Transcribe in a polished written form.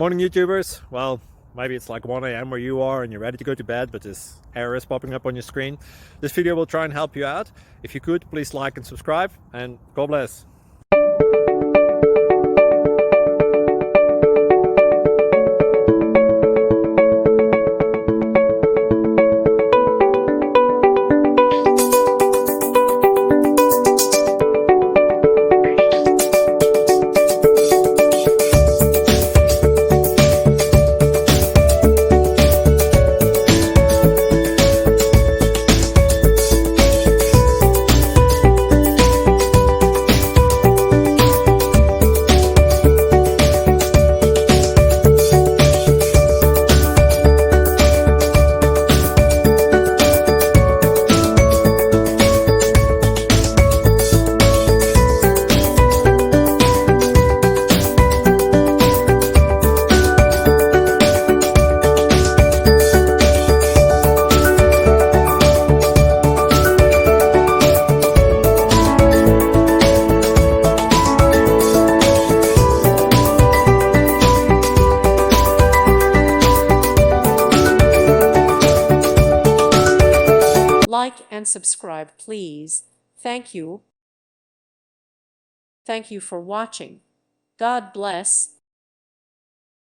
Morning YouTubers. Well, maybe it's like 1 a.m. where you are and you're ready to go to bed, but this error is popping up on your screen. This video will try and help you out. If you could, please like and subscribe, and God bless. Like and subscribe, please. Thank you. Thank you for watching. God bless.